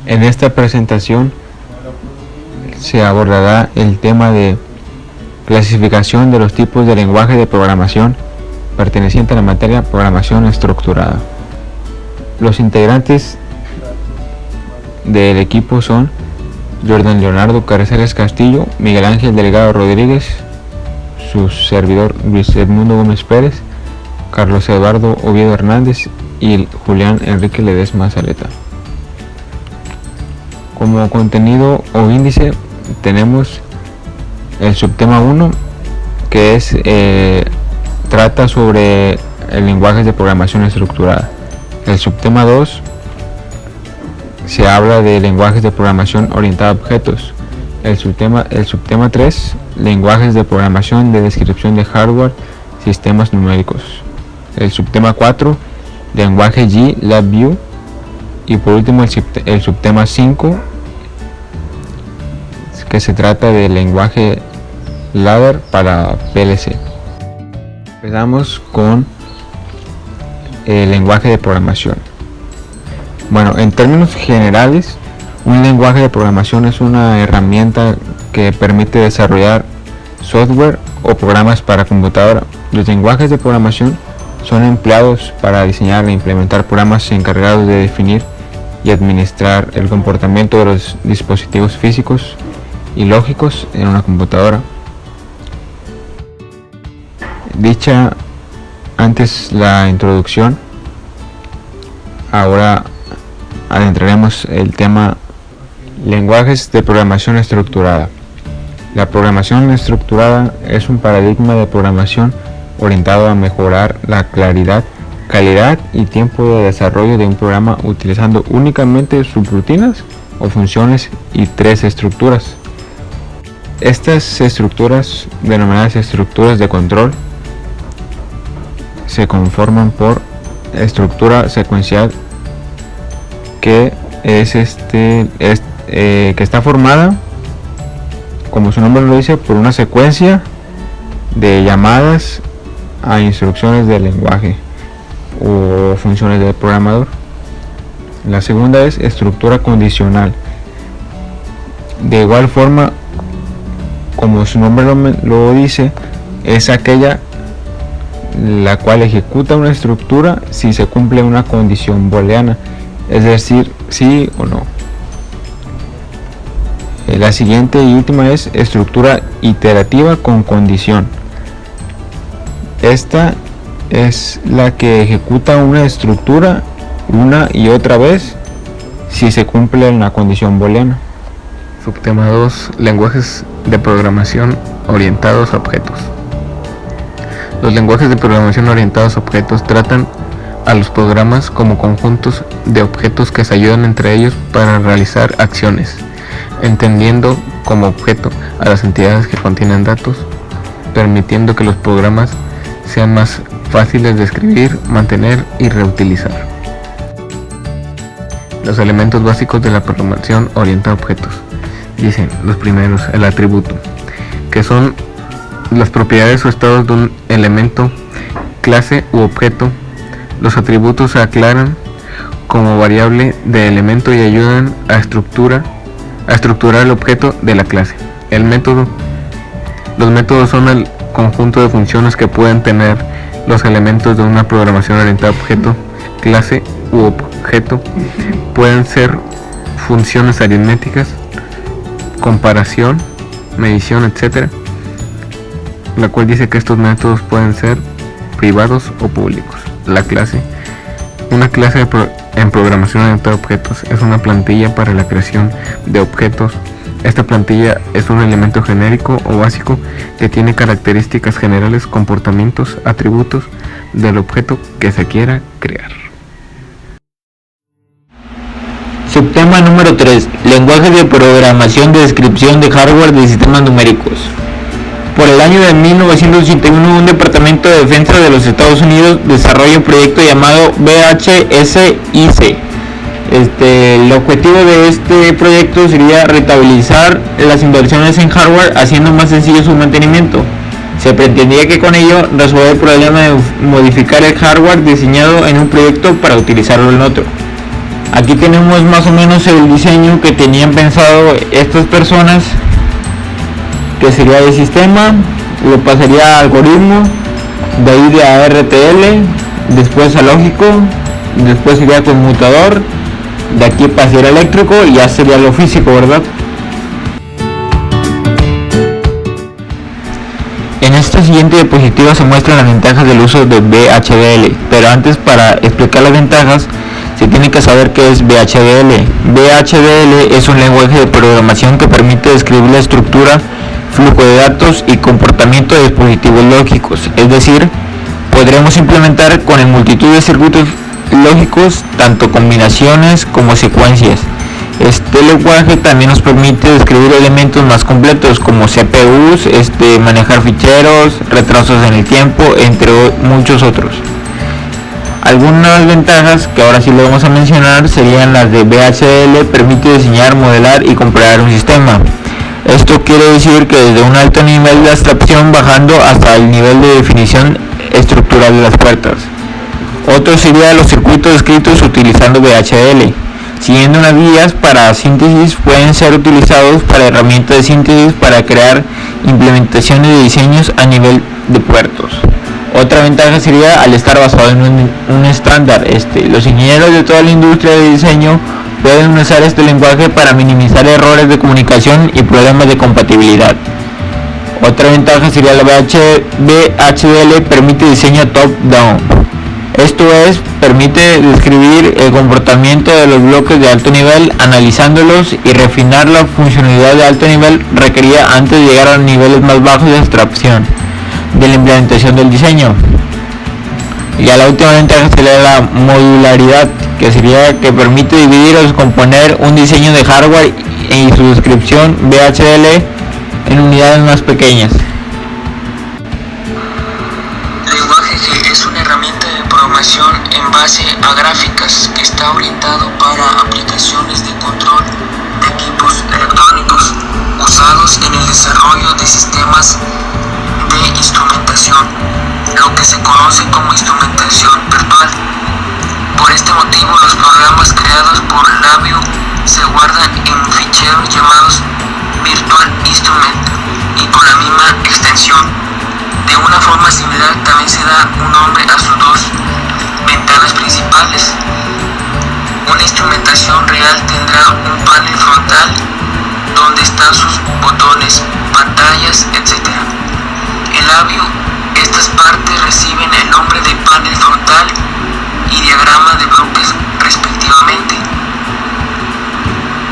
En esta presentación se abordará el tema de clasificación de los tipos de lenguaje de programación perteneciente a la materia programación estructurada. Los integrantes del equipo son Jordan Leonardo Carrizales Castillo, Miguel Ángel Delgado Rodríguez, su servidor Luis Edmundo Gómez Pérez, Carlos Eduardo Oviedo Hernández y Julián Enrique Ledesma Zaleta. Como contenido o índice tenemos el subtema 1, que es trata sobre el lenguaje de programación estructurada. El subtema 2 se habla de lenguajes de programación orientada a objetos. El subtema 3, lenguajes de programación de descripción de hardware, sistemas numéricos. El subtema 4, lenguaje G, LabVIEW. Y por último el subtema 5, que se trata del lenguaje Ladder para PLC. Empezamos con el lenguaje de programación. Bueno, en términos generales, un lenguaje de programación es una herramienta que permite desarrollar software o programas para computadora. Los lenguajes de programación son empleados para diseñar e implementar programas encargados de definir y administrar el comportamiento de los dispositivos físicos y lógicos en una computadora. Dicha antes la introducción, ahora adentraremos el tema lenguajes de programación estructurada. La programación estructurada es un paradigma de programación orientado a mejorar la claridad, calidad y tiempo de desarrollo de un programa utilizando únicamente subrutinas o funciones y tres estructuras. Estas estructuras, denominadas estructuras de control, se conforman por estructura secuencial, que está formada, como su nombre lo dice, por una secuencia de llamadas a instrucciones del lenguaje o funciones del programador. La segunda es estructura condicional. De igual forma, como su nombre lo dice, es aquella la cual ejecuta una estructura si se cumple una condición booleana, es decir, sí o no. La siguiente y última es estructura iterativa con condición. Esta es la que ejecuta una estructura una y otra vez si se cumple una condición booleana. Subtema 2, lenguajes de programación orientados a objetos. Los lenguajes de programación orientados a objetos tratan a los programas como conjuntos de objetos que se ayudan entre ellos para realizar acciones, entendiendo como objeto a las entidades que contienen datos, permitiendo que los programas sean más fáciles de escribir, mantener y reutilizar. Los elementos básicos de la programación orientada a objetos. Dicen los primeros, el atributo, que son las propiedades o estados de un elemento, clase u objeto. Los atributos se aclaran como variable de elemento y ayudan a estructurar el objeto de la clase. El método. Los métodos son el conjunto de funciones que pueden tener los elementos de una programación orientada a objeto, clase u objeto. Pueden ser funciones aritméticas, comparación, medición, etc. La cual dice que estos métodos pueden ser privados o públicos. La clase. Una clase en programación orientada a objetos es una plantilla para la creación de objetos. Esta plantilla es un elemento genérico o básico que tiene características generales, comportamientos, atributos del objeto que se quiera crear. Subtema número 3. Lenguaje de programación de descripción de hardware de sistemas numéricos. Por el año de 1981, un departamento de defensa de los Estados Unidos desarrolla un proyecto llamado BHSIC. El objetivo de este proyecto sería rentabilizar las inversiones en hardware, haciendo más sencillo su mantenimiento. Se pretendía que con ello resolver el problema de modificar el hardware diseñado en un proyecto para utilizarlo en otro. Aquí tenemos más o menos el diseño que tenían pensado estas personas, que sería de sistema, lo pasaría a algoritmo, de ahí de a RTL, después a lógico, después sería conmutador, de aquí pasaría eléctrico y ya sería lo físico, ¿verdad? En esta siguiente diapositiva se muestran las ventajas del uso de VHDL, pero antes, para explicar las ventajas se tiene que saber qué es VHDL. VHDL es un lenguaje de programación que permite describir la estructura, flujo de datos y comportamiento de dispositivos lógicos, es decir, podremos implementar con el multitud de circuitos lógicos tanto combinaciones como secuencias. Este lenguaje también nos permite describir elementos más completos como CPUs, manejar ficheros, retrasos en el tiempo, entre muchos otros. Algunas ventajas que ahora sí lo vamos a mencionar serían las de VHDL. Permite diseñar, modelar y comparar un sistema. Esto quiere decir que desde un alto nivel de abstracción bajando hasta el nivel de definición estructural de las puertas. Otro sería los circuitos escritos utilizando VHDL. Siguiendo unas guías para síntesis, pueden ser utilizados para herramientas de síntesis para crear implementaciones de diseños a nivel de puertos. Otra ventaja sería al estar basado en un estándar. Los ingenieros de toda la industria de diseño pueden usar este lenguaje para minimizar errores de comunicación y problemas de compatibilidad. Otra ventaja sería la VHDL permite diseño top-down. Esto es, permite describir el comportamiento de los bloques de alto nivel, analizándolos y refinar la funcionalidad de alto nivel requerida antes de llegar a niveles más bajos de abstracción de la implementación del diseño. Y a la última ventaja sería la modularidad, que sería que permite dividir o descomponer un diseño de hardware y su descripción VHDL en unidades más pequeñas. Lenguaje G es una herramienta de programación en base a gráficas que está orientado para aplicaciones de control de equipos electrónicos usados en el desarrollo de sistemas de instrumentación, lo que se conoce como instrumentación virtual. Por este motivo, los programas creados por LabVIEW se guardan en ficheros llamados Virtual Instrument y con la misma extensión. De una forma similar, también se da un nombre a sus dos ventanas principales. Una instrumentación real tendrá un panel frontal donde están sus botones, pantallas, etc. En LabVIEW, estas partes reciben el nombre de panel frontal y diagrama de bloques respectivamente.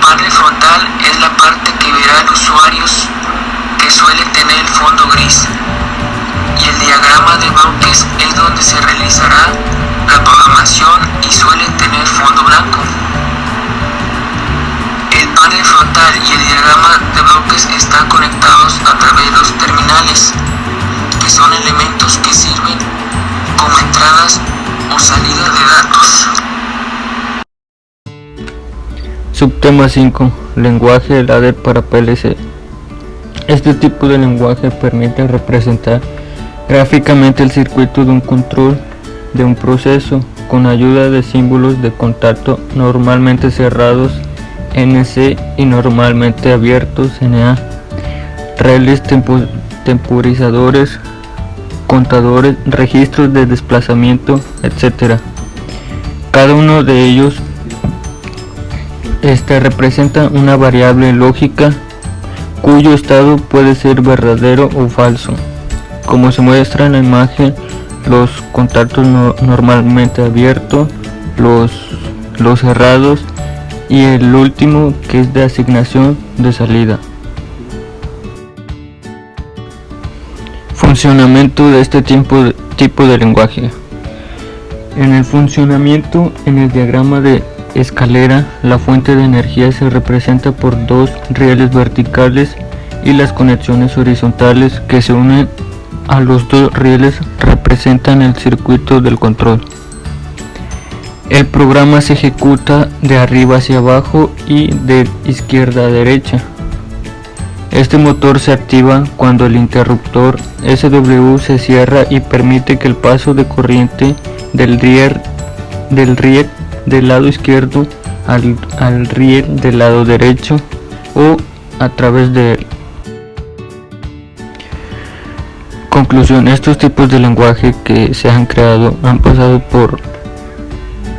Panel frontal es la parte que verán usuarios que suelen tener el fondo gris, y el diagrama de bloques es donde se realizará la programación y suelen tener fondo blanco. El panel frontal y el diagrama de bloques están conectados a través de los terminales, que son elementos que sirven como entradas o salidas de datos. Subtema 5. Lenguaje ladder para PLC. Este tipo de lenguaje permite representar gráficamente el circuito de un control de un proceso con ayuda de símbolos de contacto normalmente cerrados NC y normalmente abiertos NA, relés temporizadores, contadores, registros de desplazamiento, etc. Cada uno de ellos representa una variable lógica cuyo estado puede ser verdadero o falso. Como se muestra en la imagen, los contactos normalmente abiertos, los cerrados y el último, que es de asignación de salida. Funcionamiento de este tipo de lenguaje. En el funcionamiento, en el diagrama de escalera, la fuente de energía se representa por dos rieles verticales y las conexiones horizontales que se unen a los dos rieles representan el circuito del control. El programa se ejecuta de arriba hacia abajo y de izquierda a derecha. Este motor se activa cuando el interruptor SW se cierra y permite que el paso de corriente del riel del lado izquierdo al riel del lado derecho o a través de él. Conclusión: estos tipos de lenguaje que se han creado han pasado por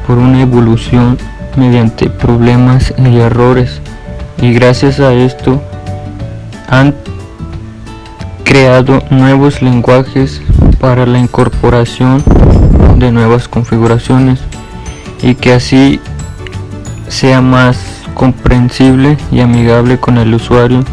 una evolución mediante problemas y errores, y gracias a esto han creado nuevos lenguajes para la incorporación de nuevas configuraciones y que así sea más comprensible y amigable con el usuario